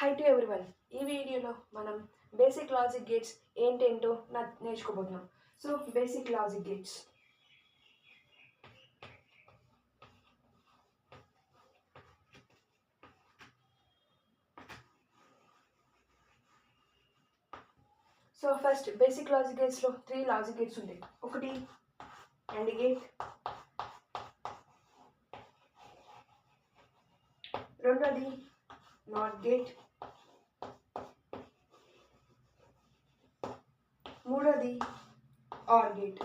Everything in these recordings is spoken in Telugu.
High to everyone. ఈ వీడియోలో మనం బేసిక్ లాజిక్ గేట్స్ ఏంటేంటో నేర్చుకోబోతున్నాం. So basic logic gates. So first basic logic గేట్స్లో 3 లాజిక్ గేట్స్ ఉంటాయి. ఒకటి AND గేట్, రెండోది నాట్ గేట్, మూడోది ఆర్ గేట్.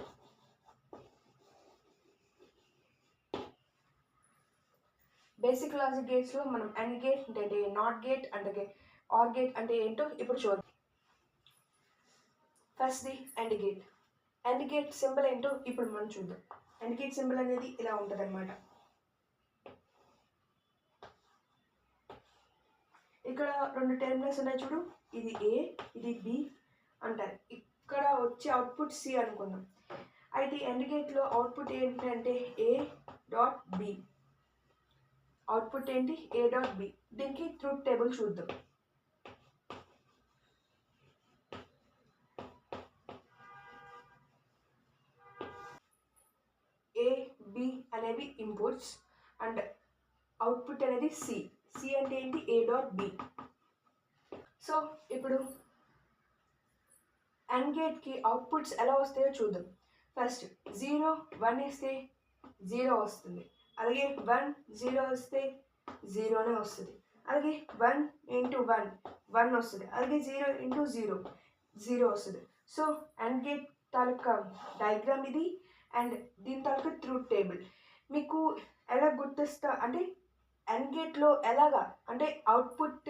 బేసిక్ లాజిక్ గేట్స్లో మనం AND గేట్ అంటే నాట్ గేట్ అంటే ఆర్ గేట్ అంటే ఏంటో ఇప్పుడు చూద్దాం. First the AND gate. AND gate symbol ఏంటో ఇప్పుడు మనం చూద్దాం. AND గేట్ సింబల్ అనేది ఇలా ఉంటుంది అనమాట. ఇక్కడ 2 టెర్మినల్స్ ఉన్నాయి చూడు, ఇది A, ఇది B అంటారు. ఇక్కడ వచ్చే అవుట్పుట్ C అనుకుందాం. అయితే AND గేట్లో అవుట్పుట్ ఏంటంటే A.B. అవుట్పుట్ ఏంటి? A.B. దీనికి ట్రూత్ టేబుల్ చూద్దాం. A, B అనేవి ఇన్పుట్స్ అండ్ అవుట్పుట్ అనేది C. C అంటే ఏంటి? A.B. సో ఇప్పుడు AND గేట్కి అవుట్పుట్స్ ఎలా వస్తాయో చూద్దాం. ఫస్ట్ 0, 1 ఇస్తే 0 వస్తుంది. అలాగే 1, 0 వస్తే 0నే వస్తుంది. అలాగే 1 × 1 1 వస్తుంది. అలాగే 0 × 0 0 వస్తుంది. So AND gate taluka diagram ఇది అండ్ దీని తాలూకా ట్రూత్ టేబుల్. మీకు ఎలా గుర్తిస్తా అంటే AND గేట్లో ఎలాగా అంటే అవుట్పుట్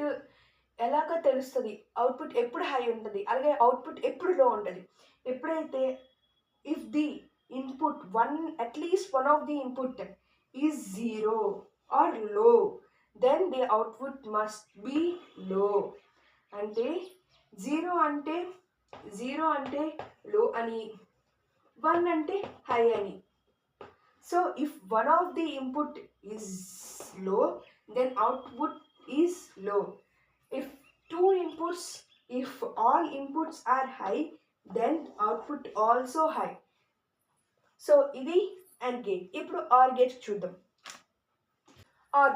ఎలాగ తెలుస్తుంది, అవుట్పుట్ ఎప్పుడు హై ఉంటుంది, అలాగే అవుట్పుట్ ఎప్పుడు లో ఉంటుంది. ఎప్పుడైతే if the input at least one of the input is 0 or low, then the output must be low. అంటే 0 అంటే లో అని, 1 అంటే హై అని. So if one of the input is low, then output is low. If all inputs are high, then output also high. So ఇది AND gate. ఇప్పుడు OR gate చూద్దాం. OR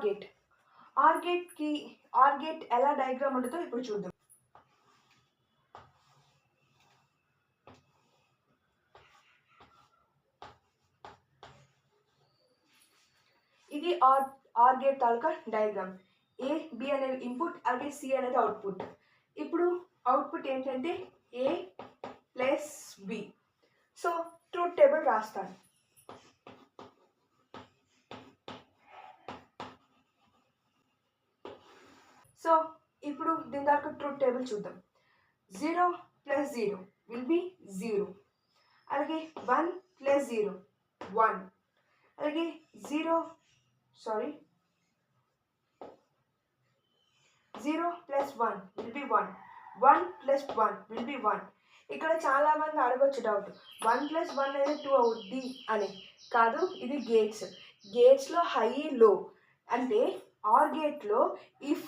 gate ఎలా డయాగ్రామ్ ఉంటుందో ఇప్పుడు చూద్దాం. ఇది OR gate taluka diagram. A, B అనేది ఇన్పుట్, అలాగే C అనేది అవుట్పుట్. ఇప్పుడు అవుట్పుట్ ఏంటంటే A + B. So truth table రాస్తాను. సో ఇప్పుడు దీని దాకా ట్రూత్ టేబుల్ చూద్దాం. 0 + 0 విల్ బి 0. అలాగే 1 + 0 1. అలాగే 0 + 1 will be 1. 1 + 1 will be 1. ఇక్కడ చాలా మంది అడగొచ్చు డౌట్, 1 + 1 అనేది 2 అవుద్ది అని. కాదు, ఇది గేట్స్లో హై లో అంటే ఆర్ గేట్లో if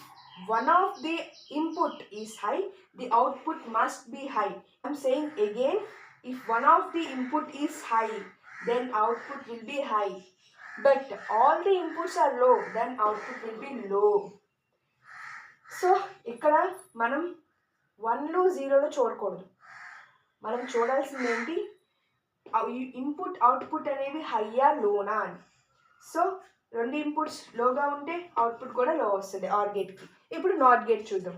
one of the input is high, the output must be high. I'm saying again, if one of the input is high, then output will be high. But all the inputs are low, then output will be low. So ఇక్కడ మనం 1లు 0లు చూడకూడదు. మనం చూడాల్సింది ఏంటి? ఇన్పుట్ అవుట్పుట్ అనేవి హైయా లోనా అని. సో 2 ఇన్పుట్స్ లోగా ఉంటే అవుట్పుట్ కూడా లో వస్తుంది ఆర్ గేట్కి. ఇప్పుడు నాట్ గేట్ చూద్దాం.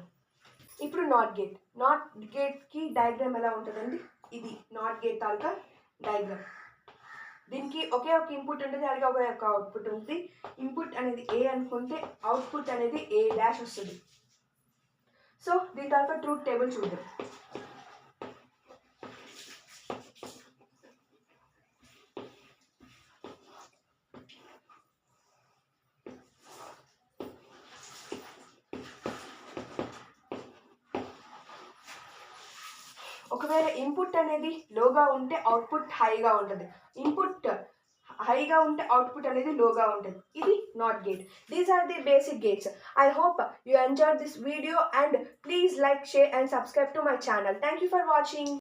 ఇప్పుడు నాట్ గేట్కి డయాగ్రామ్ ఎలా ఉంటుందండి? ఇది నాట్ గేట్ తాలూకా డయాగ్రామ్. దీనికి ఒకే ఒక ఇన్పుట్ ఉంటుంది, అలాగే ఒకే ఒక అవుట్పుట్ ఉంటుంది. ఇన్పుట్ అనేది A అనుకుంటే అవుట్పుట్ అనేది A' వస్తుంది. సో దీని తర్వాత ట్రూత్ టేబుల్ చూద్దాం. ఒకవేళ ఇన్పుట్ అనేది లోగా ఉంటే అవుట్పుట్ హైగా ఉంటుంది. ఇన్పుట్ హైగా ఉంటే అవుట్పుట్ అనేది లోగా ఉంటుంది. ఇది not gate. These are the basic gates. I hope you enjoyed this video and please like, share and subscribe to my channel. Thank you for watching.